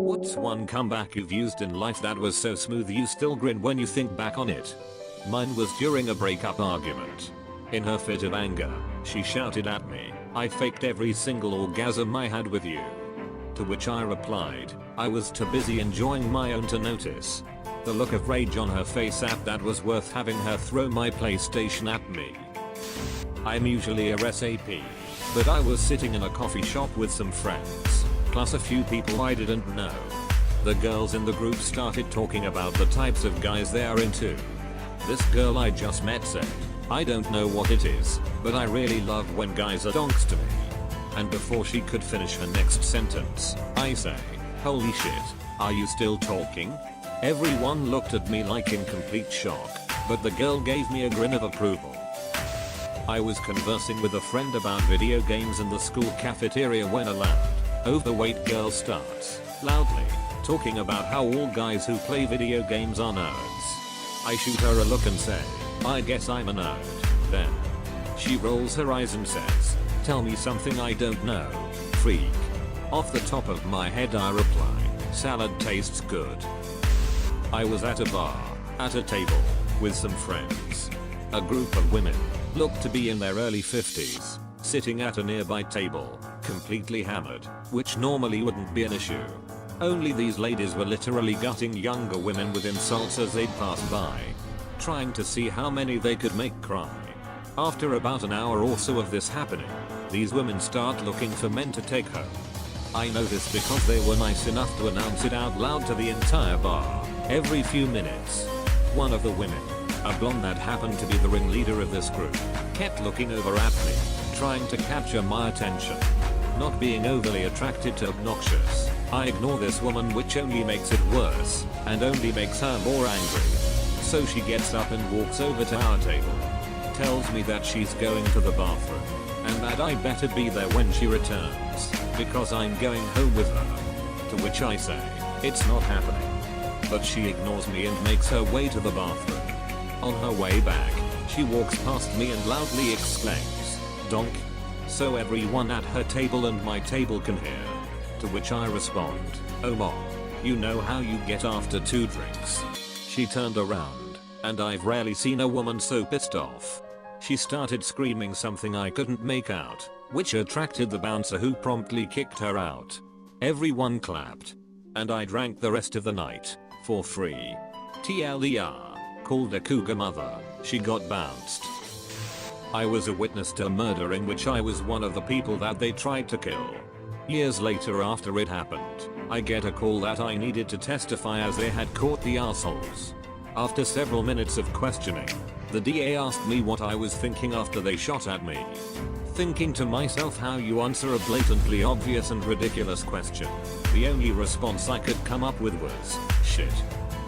What's one comeback you've used in life that was so smooth you still grin when you think back on it? Mine was during a breakup argument. In her fit of anger, she shouted at me, "I faked every single orgasm I had with you." To which I replied, "I was too busy enjoying my own to notice." The look of rage on her face at that was worth having her throw my PlayStation at me. I'm usually a SAP, but I was sitting in a coffee shop with some friends, plus a few people I didn't know. The girls in the group started talking about the types of guys they are into. This girl I just met said, "I don't know what it is, but I really love when guys are donks to me." And before she could finish her next sentence, I say, "Holy shit, are you still talking?" Everyone looked at me like in complete shock, but the girl gave me a grin of approval. I was conversing with a friend about video games in the school cafeteria when a loud, overweight girl starts, loudly, talking about how all guys who play video games are nerds. I shoot her a look and say, "I guess I'm a nerd, then." She rolls her eyes and says, "Tell me something I don't know, freak." Off the top of my head I reply, "Salad tastes good." I was at a bar, at a table, with some friends. A group of women, looked to be in their early 50s, sitting at a nearby table, completely hammered, which normally wouldn't be an issue. Only these ladies were literally gutting younger women with insults as they'd pass by, trying to see how many they could make cry. After about an hour or so of this happening, these women start looking for men to take home. I know this because they were nice enough to announce it out loud to the entire bar, every few minutes. One of the women, a blonde that happened to be the ringleader of this group, kept looking over at me, trying to capture my attention. Not being overly attracted to obnoxious, I ignore this woman, which only makes it worse, and only makes her more angry. So she gets up and walks over to our table, tells me that she's going to the bathroom, and that I better be there when she returns, because I'm going home with her. To which I say, "It's not happening." But she ignores me and makes her way to the bathroom. On her way back, she walks past me and loudly exclaims, "Donk," so everyone at her table and my table can hear. To which I respond, "Oh mom, you know how you get after 2 drinks." She turned around, and I've rarely seen a woman so pissed off. She started screaming something I couldn't make out, which attracted the bouncer, who promptly kicked her out. Everyone clapped, and I drank the rest of the night, for free. TLDR, called a cougar mother, she got bounced. I was a witness to a murder in which I was one of the people that they tried to kill. Years later, after it happened, I get a call that I needed to testify as they had caught the assholes. After several minutes of questioning, the DA asked me what I was thinking after they shot at me. Thinking to myself, how you answer a blatantly obvious and ridiculous question. The only response I could come up with was, "Shit."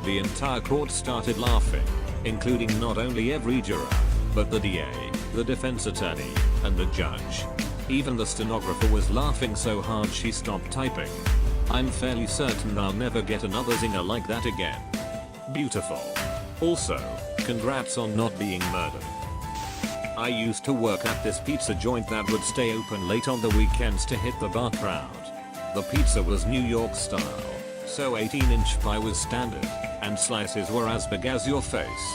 The entire court started laughing, including not only every juror, but the DA, the defense attorney, and the judge. Even the stenographer was laughing so hard she stopped typing. I'm fairly certain I'll never get another zinger like that again. Beautiful. Also, congrats on not being murdered. I used to work at this pizza joint that would stay open late on the weekends to hit the bar crowd. The pizza was New York style, so 18-inch pie was standard, and slices were as big as your face.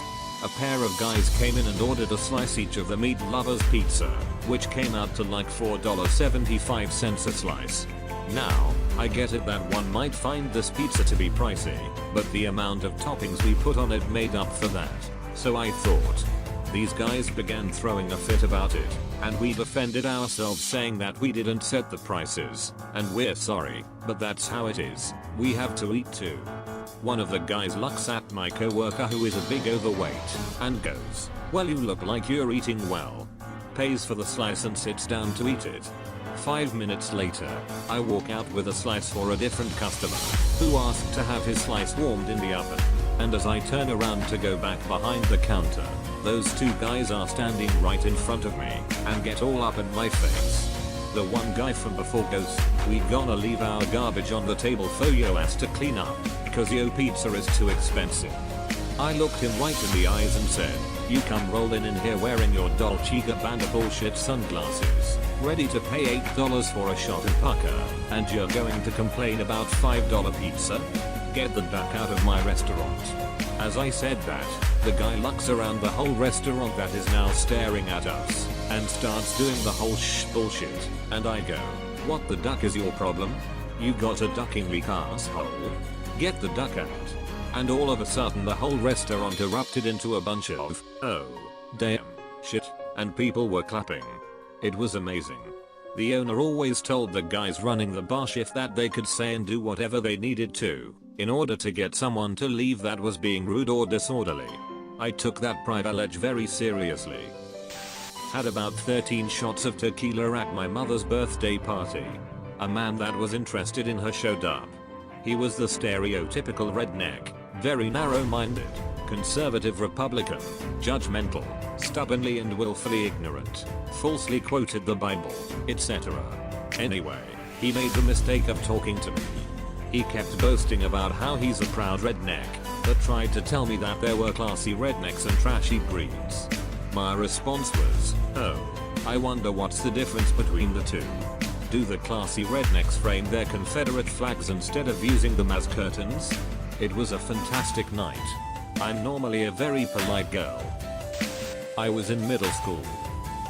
A pair of guys came in and ordered a slice each of the meat lovers pizza, which came out to like $4.75 a slice. Now, I get it that one might find this pizza to be pricey, but the amount of toppings we put on it made up for that. So I thought. These guys began throwing a fit about it, and we defended ourselves saying that we didn't set the prices, and we're sorry, but that's how it is. We have to eat too. One of the guys looks at my coworker, who is a big overweight, and goes, "Well, you look like you're eating well." Pays for the slice and sits down to eat it. 5 minutes later, I walk out with a slice for a different customer, who asked to have his slice warmed in the oven. And as I turn around to go back behind the counter, those 2 guys are standing right in front of me and get all up in my face. The one guy from before goes, "We gonna leave our garbage on the table for yo ass to clean up, cause yo pizza is too expensive." I looked him right in the eyes and said, You come rolling in here wearing your Dolce & Gabbana bullshit sunglasses, ready to pay $8 for a shot of pucker, and you're going to complain about $5 pizza? Get the duck out of my restaurant. As I said that, the guy looks around the whole restaurant that is now staring at us, and starts doing the whole shh bullshit, and I go, what the duck is your problem? You got a ducking leak, asshole? Get the duck out. And all of a sudden the whole restaurant erupted into a bunch of, oh, damn, shit, and people were clapping. It was amazing. The owner always told the guys running the bar shift that they could say and do whatever they needed to, in order to get someone to leave that was being rude or disorderly. I took that privilege very seriously. Had about 13 shots of tequila at my mother's birthday party. A man that was interested in her showed up. He was the stereotypical redneck, very narrow-minded, conservative Republican, judgmental, stubbornly and willfully ignorant, falsely quoted the Bible, etc. Anyway, he made the mistake of talking to me. He kept boasting about how he's a proud redneck, but tried to tell me that there were classy rednecks and trashy breeds. My response was, oh, I wonder what's the difference between the two. Do the classy rednecks frame their Confederate flags instead of using them as curtains? It was a fantastic night. I'm normally a very polite girl. I was in middle school.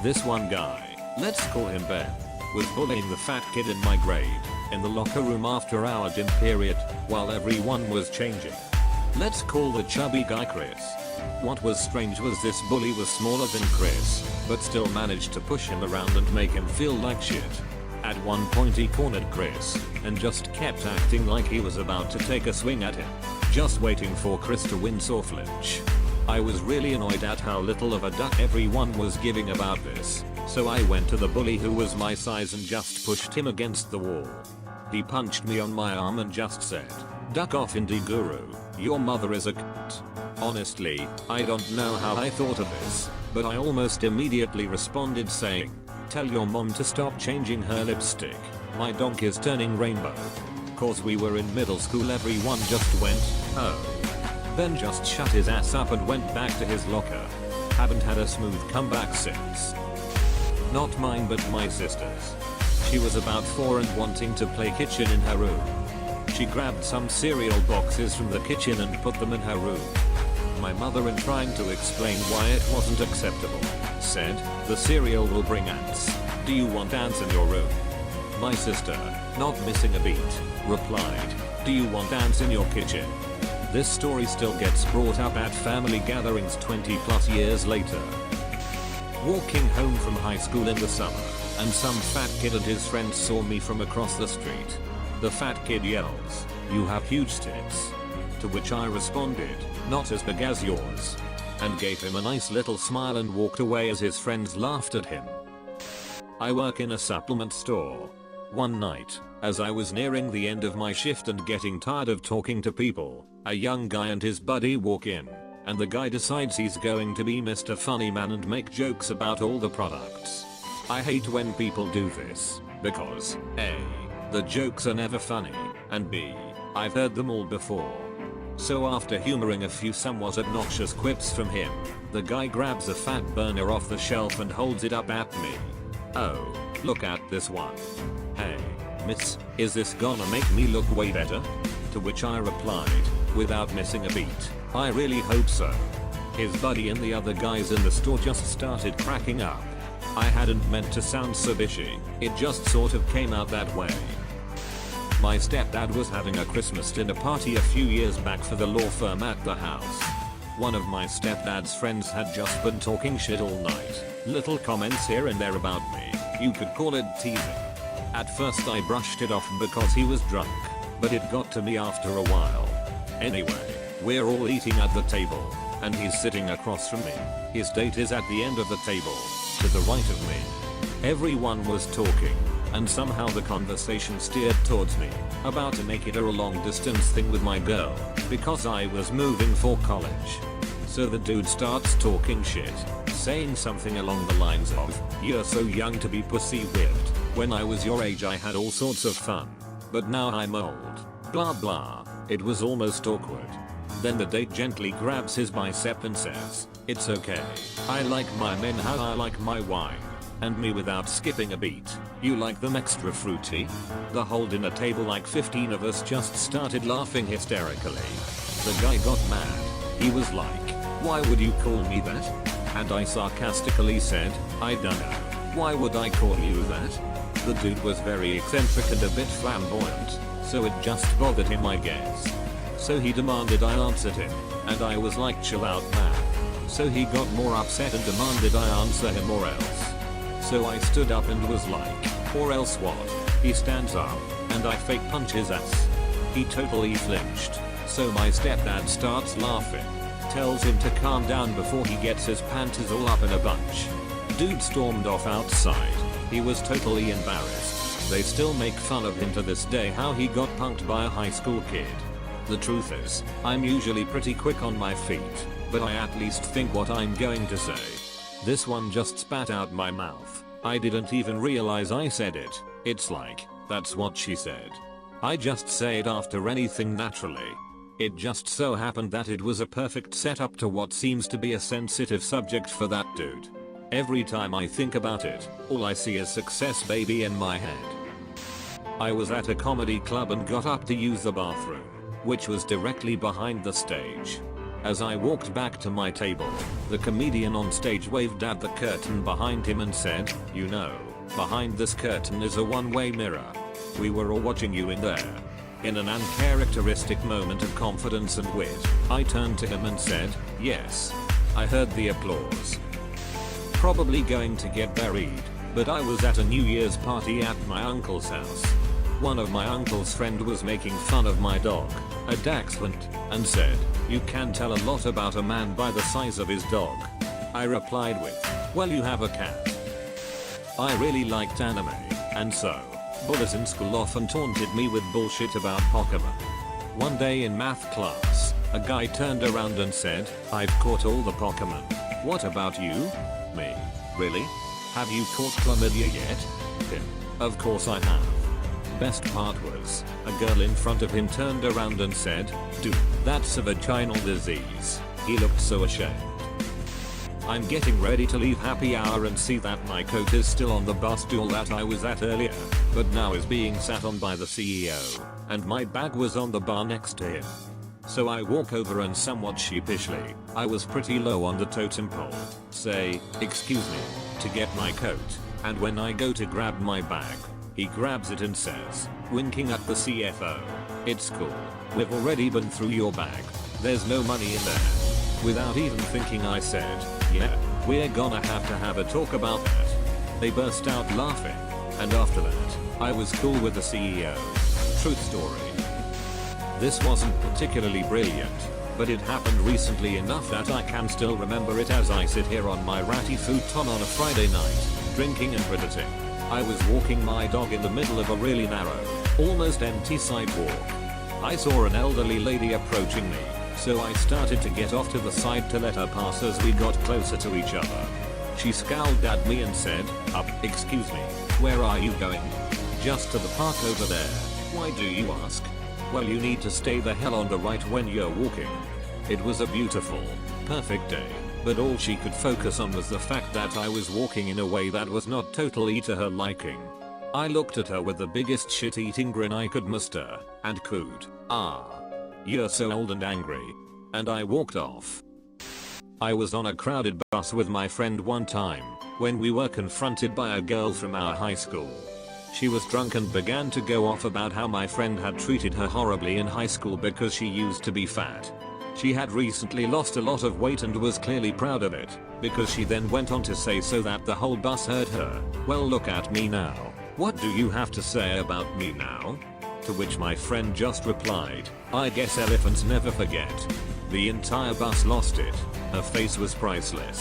This one guy, let's call him Ben, was bullying the fat kid in my grade, in the locker room after our gym period, while everyone was changing. Let's call the chubby guy Chris. What was strange was this bully was smaller than Chris, but still managed to push him around and make him feel like shit. At one point he cornered Chris, and just kept acting like he was about to take a swing at him, just waiting for Chris to wince or flinch. I was really annoyed at how little of a duck everyone was giving about this, so I went to the bully who was my size and just pushed him against the wall. He punched me on my arm and just said, "Duck off, indie guru, your mother is a cunt." Honestly, I don't know how I thought of this, but I almost immediately responded saying, "Tell your mom to stop changing her lipstick, my donk is turning rainbow." Cause we were in middle school, everyone just went, oh. Then just shut his ass up and went back to his locker. Haven't had a smooth comeback since. Not mine but my sister's. She was about 4 and wanting to play kitchen in her room. She grabbed some cereal boxes from the kitchen and put them in her room. My mother, in trying to explain why it wasn't acceptable, said, "The cereal will bring ants. Do you want ants in your room?" My sister, not missing a beat, replied, "Do you want ants in your kitchen?" This story still gets brought up at family gatherings 20 plus years later. Walking home from high school in the summer, and some fat kid and his friends saw me from across the street. The fat kid yells, "You have huge tits." To which I responded, "Not as big as yours," and gave him a nice little smile and walked away as his friends laughed at him. I work in a supplement store. One night, as I was nearing the end of my shift and getting tired of talking to people, a young guy and his buddy walk in, and the guy decides he's going to be Mr. Funny Man and make jokes about all the products. I hate when people do this, because A, the jokes are never funny, and B, I've heard them all before. So after humoring a few somewhat obnoxious quips from him, the guy grabs a fat burner off the shelf and holds it up at me. "Oh, look at this one. Hey, miss, is this gonna make me look way better?" To which I replied, without missing a beat, "I really hope so." His buddy and the other guys in the store just started cracking up. I hadn't meant to sound so bitchy, it just sort of came out that way. My stepdad was having a Christmas dinner party a few years back for the law firm at the house. One of my stepdad's friends had just been talking shit all night. Little comments here and there about me. You could call it teasing. At first I brushed it off because he was drunk, but it got to me after a while. Anyway, we're all eating at the table, and he's sitting across from me. His date is at the end of the table, to the right of me. Everyone was talking, and somehow the conversation steered towards me, about to make it a long distance thing with my girl, because I was moving for college. So the dude starts talking shit, saying something along the lines of, "You're so young to be pussy whipped. When I was your age I had all sorts of fun. But now I'm old. Blah blah." It was almost awkward. Then the date gently grabs his bicep and says, "It's okay. I like my men how I like my wine." And me without skipping a beat, "You like them extra fruity?" The whole dinner table, like 15 of us, just started laughing hysterically. The guy got mad. He was like, "Why would you call me that?" And I sarcastically said, "I dunno. Why would I call you that?" The dude was very eccentric and a bit flamboyant, so it just bothered him, I guess. So he demanded I answered him, and I was like, "Chill out, man." So he got more upset and demanded I answer him or else. So I stood up and was like, "Or else what?" He stands up, and I fake punch his ass. He totally flinched, so my stepdad starts laughing, tells him to calm down before he gets his panties all up in a bunch. Dude stormed off outside. He was totally embarrassed. They still make fun of him to this day how he got punked by a high school kid. The truth is, I'm usually pretty quick on my feet, but I at least think what I'm going to say. This one just spat out my mouth. I didn't even realize I said it. It's like, that's what she said. I just say it after anything naturally. It just so happened that it was a perfect setup to what seems to be a sensitive subject for that dude. Every time I think about it, all I see is success baby in my head. I was at a comedy club and got up to use the bathroom, which was directly behind the stage. As I walked back to my table, the comedian on stage waved at the curtain behind him and said, "You know, behind this curtain is a one-way mirror. We were all watching you in there." In an uncharacteristic moment of confidence and wit, I turned to him and said, "Yes." I heard the applause. Probably going to get buried, but I was at a New Year's party at my uncle's house. One of my uncle's friend was making fun of my dog, a dachshund, and said, "You can tell a lot about a man by the size of his dog." I replied with, "Well, you have a cat." I really liked anime, and so, bullies in school often taunted me with bullshit about Pokemon. One day in math class, a guy turned around and said, "I've caught all the Pokemon. What about you?" Me. "Really? Have you caught chlamydia yet?" Him. "Of course I have." Best part was, a girl in front of him turned around and said, "Dude, that's a vaginal disease." He looked so ashamed. I'm getting ready to leave happy hour and see that my coat is still on the bus stool that I was at earlier, but now is being sat on by the CEO, and my bag was on the bar next to him. So I walk over and somewhat sheepishly, I was pretty low on the totem pole, say, "Excuse me," to get my coat, and when I go to grab my bag, he grabs it and says, winking at the CFO, "It's cool. We've already been through your bag. There's no money in there." Without even thinking I said, "Yeah, we're gonna have a talk about that." They burst out laughing, and after that, I was cool with the CEO. Truth story. This wasn't particularly brilliant, but it happened recently enough that I can still remember it as I sit here on my ratty futon on a Friday night, drinking and Redditing. I was walking my dog in the middle of a really narrow, almost empty sidewalk. I saw an elderly lady approaching me, so I started to get off to the side to let her pass as we got closer to each other. She scowled at me and said, "Excuse me, where are you going?" "Just to the park over there." "Why do you ask?" "Well, you need to stay the hell on the right when you're walking." It was a beautiful, perfect day, but all she could focus on was the fact that I was walking in a way that was not totally to her liking. I looked at her with the biggest shit-eating grin I could muster, and cooed, "Ah, you're so old and angry." And I walked off. I was on a crowded bus with my friend one time, when we were confronted by a girl from our high school. She was drunk and began to go off about how my friend had treated her horribly in high school because she used to be fat. She had recently lost a lot of weight and was clearly proud of it, because she then went on to say so that the whole bus heard her, "Well, look at me now. What do you have to say about me now?" To which my friend just replied, "I guess elephants never forget." The entire bus lost it. Her face was priceless.